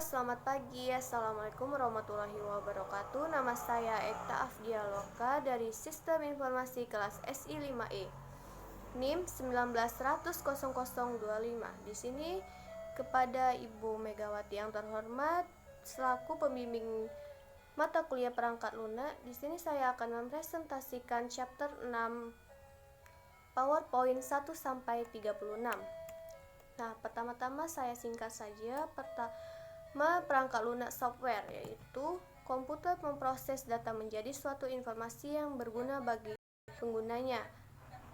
selamat pagi. Assalamualaikum warahmatullahi wabarakatuh. Nama saya Ekta Afdialoka dari Sistem Informasi kelas SI 5E. NIM 19000025. Di sini kepada Ibu Megawati yang terhormat selaku pembimbing mata kuliah perangkat lunak, di sini saya akan mempresentasikan chapter 6 PowerPoint 1 sampai 36. Nah, pertama-tama saya singkat saja. Perangkat lunak software, yaitu komputer memproses data menjadi suatu informasi yang berguna bagi penggunanya.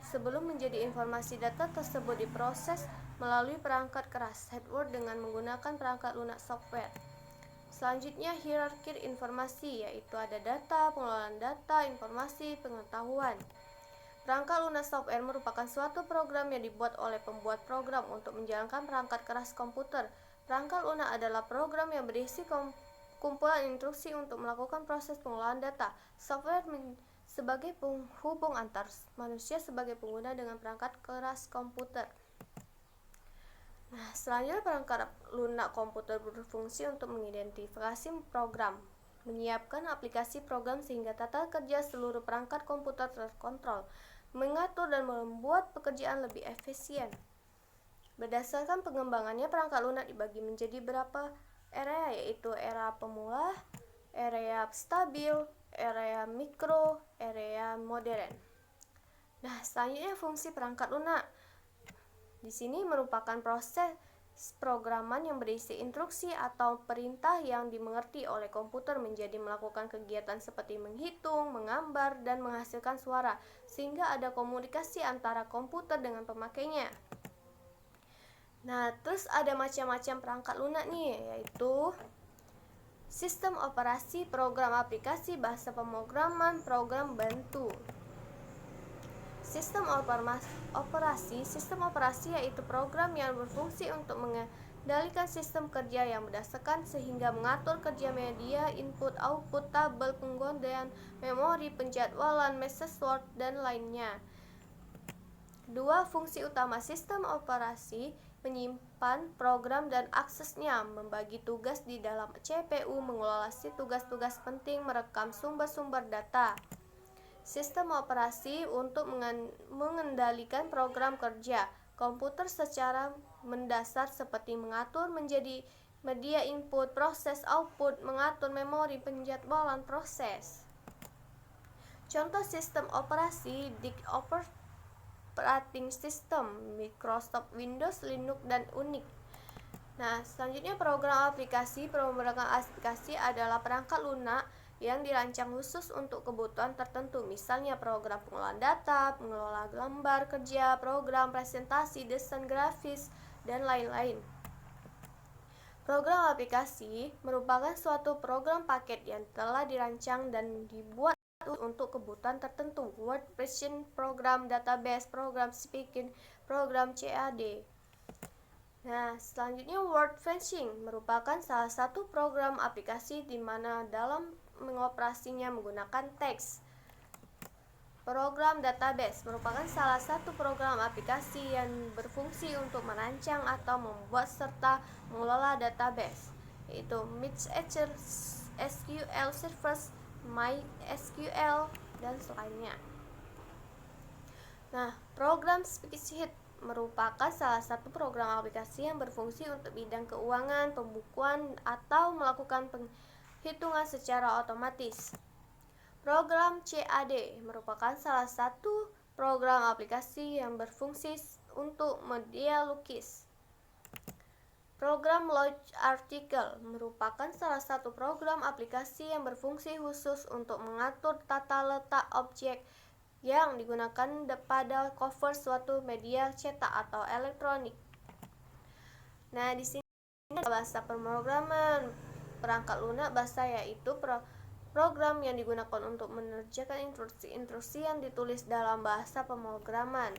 Sebelum menjadi informasi, data tersebut diproses melalui perangkat keras hardware dengan menggunakan perangkat lunak software. Selanjutnya, hierarki informasi, yaitu ada data, pengelolaan data, informasi, pengetahuan. Perangkat lunak software merupakan suatu program yang dibuat oleh pembuat program untuk menjalankan perangkat keras komputer. Perangkat lunak adalah program yang berisi kumpulan instruksi untuk melakukan proses pengelolaan data. Software sebagai penghubung antar manusia sebagai pengguna dengan perangkat keras komputer. Nah, selanjutnya perangkat lunak komputer berfungsi untuk mengidentifikasi program, menyiapkan aplikasi program sehingga tata kerja seluruh perangkat komputer terkontrol, mengatur dan membuat pekerjaan lebih efisien. Berdasarkan pengembangannya, perangkat lunak dibagi menjadi beberapa area, yaitu area pemula, area stabil, area mikro, area modern. Nah, selanjutnya fungsi perangkat lunak. Di sini merupakan proses programan yang berisi instruksi atau perintah yang dimengerti oleh komputer menjadi melakukan kegiatan seperti menghitung, menggambar, dan menghasilkan suara, sehingga ada komunikasi antara komputer dengan pemakainya. Nah, terus ada macam-macam perangkat lunak nih, yaitu sistem operasi, program aplikasi, bahasa pemrograman, program bantu. Sistem operasi yaitu program yang berfungsi untuk mengendalikan sistem kerja yang berdasarkan sehingga mengatur kerja media, input, output, tabel, penggunaan, memori, penjadwalan, message word, dan lainnya. Dua, fungsi utama sistem operasi: menyimpan program dan aksesnya, membagi tugas di dalam CPU, mengelola tugas-tugas penting, merekam sumber-sumber data. Sistem operasi untuk mengendalikan program kerja komputer secara mendasar seperti mengatur menjadi media input, proses output, mengatur memori, penjadwalan proses. Contoh sistem operasi: DIC Operating System, Microsoft Windows, Linux, dan Unix. Nah, selanjutnya program aplikasi. Program aplikasi adalah perangkat lunak yang dirancang khusus untuk kebutuhan tertentu, misalnya program pengelolaan data, pengelola gambar kerja, program presentasi, desain grafis, dan lain-lain. Program aplikasi merupakan suatu program paket yang telah dirancang dan dibuat untuk kebutuhan tertentu. Word processing program, database, program speaking, program CAD. Nah, selanjutnya word fetching merupakan salah satu program aplikasi di mana dalam mengoperasinya menggunakan teks. Program database merupakan salah satu program aplikasi yang berfungsi untuk merancang atau membuat serta mengelola database, yaitu MySQL, SQL Server, MySQL, dan selainnya. Nah, program spreadsheet merupakan salah satu program aplikasi yang berfungsi untuk bidang keuangan, pembukuan, atau melakukan penghitungan secara otomatis. Program CAD merupakan salah satu program aplikasi yang berfungsi untuk media lukis. Program Launch Article merupakan salah satu program aplikasi yang berfungsi khusus untuk mengatur tata letak objek yang digunakan pada cover suatu media cetak atau elektronik. Nah, di sini bahasa pemrograman perangkat lunak bahasa, yaitu program yang digunakan untuk mengerjakan instruksi yang ditulis dalam bahasa pemrograman.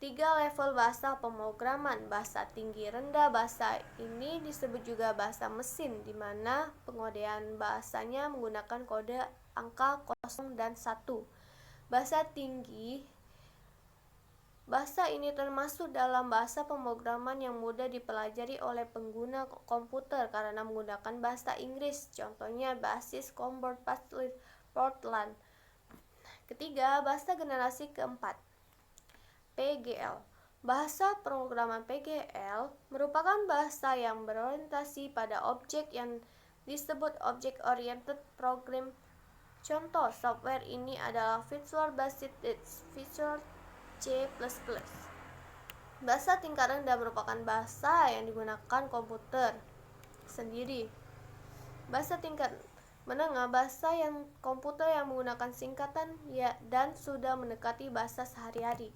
3 level bahasa pemrograman: bahasa tinggi, rendah. Bahasa ini disebut juga bahasa mesin, di mana pengodean bahasanya menggunakan kode angka 0 dan 1. Bahasa tinggi Bahasa ini termasuk dalam bahasa pemrograman yang mudah dipelajari oleh pengguna komputer karena menggunakan bahasa Inggris. Contohnya basis Commodore Portland. Ketiga, bahasa generasi keempat, PGL. Bahasa pemrograman PGL merupakan bahasa yang berorientasi pada objek yang disebut Object Oriented Program. Contoh software ini adalah Visual Basic Visual C++. Bahasa tingkat rendah merupakan bahasa yang digunakan komputer sendiri. Bahasa tingkat menengah bahasa yang komputer yang menggunakan singkatan dan sudah mendekati bahasa sehari-hari.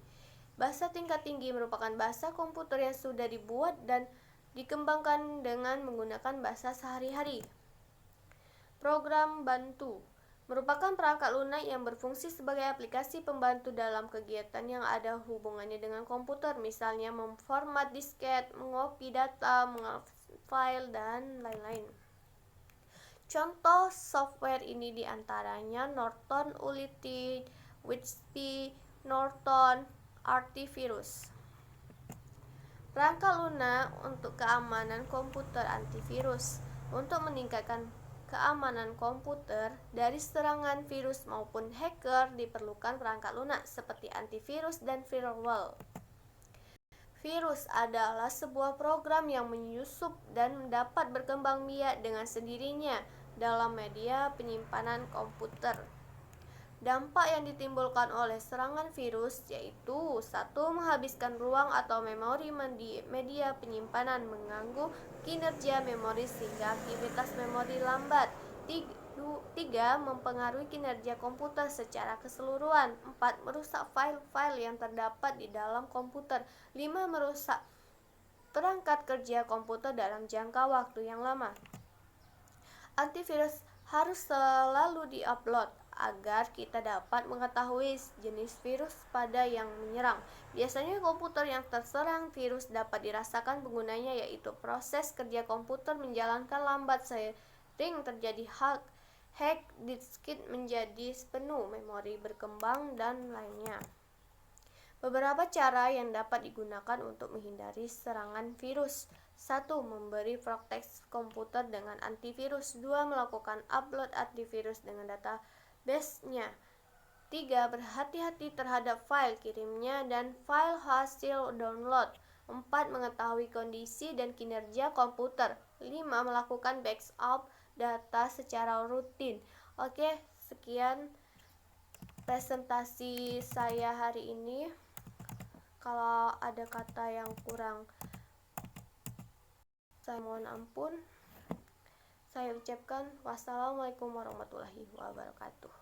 Bahasa tingkat tinggi merupakan bahasa komputer yang sudah dibuat dan dikembangkan dengan menggunakan bahasa sehari-hari. Program bantu merupakan perangkat lunak yang berfungsi sebagai aplikasi pembantu dalam kegiatan yang ada hubungannya dengan komputer, misalnya memformat disket, mengopi data, mengakses file, dan lain-lain. Contoh software ini diantaranya Norton Ultimate, WinSpy, Norton Antivirus. Perangkat lunak untuk keamanan komputer antivirus. Untuk meningkatkan keamanan komputer dari serangan virus maupun hacker diperlukan perangkat lunak seperti antivirus dan firewall. Virus adalah sebuah program yang menyusup dan dapat berkembang biak dengan sendirinya dalam media penyimpanan komputer. Dampak yang ditimbulkan oleh serangan virus yaitu 1. Menghabiskan ruang atau memori media penyimpanan, mengganggu kinerja memori sehingga aktivitas memori lambat. 3. Mempengaruhi kinerja komputer secara keseluruhan. 4. Merusak file-file yang terdapat di dalam komputer. 5. Merusak perangkat kerja komputer dalam jangka waktu yang lama. Antivirus harus selalu di-upload agar kita dapat mengetahui jenis virus pada yang menyerang. Biasanya komputer yang terserang virus dapat dirasakan penggunanya, yaitu proses kerja komputer menjalankan lambat sering terjadi hack diskit menjadi penuh, memori berkembang, dan lainnya. Beberapa cara yang dapat digunakan untuk menghindari serangan virus. 1. Memberi proteksi komputer dengan antivirus. 2. Melakukan upload antivirus dengan database-nya. 3. Berhati-hati terhadap file kirimnya dan file hasil download. 4. Mengetahui kondisi dan kinerja komputer. 5. Melakukan backup data secara rutin. Oke, sekian presentasi saya hari ini. Kalau ada kata yang kurang, saya mohon ampun. Saya ucapkan wassalamualaikum warahmatullahi wabarakatuh.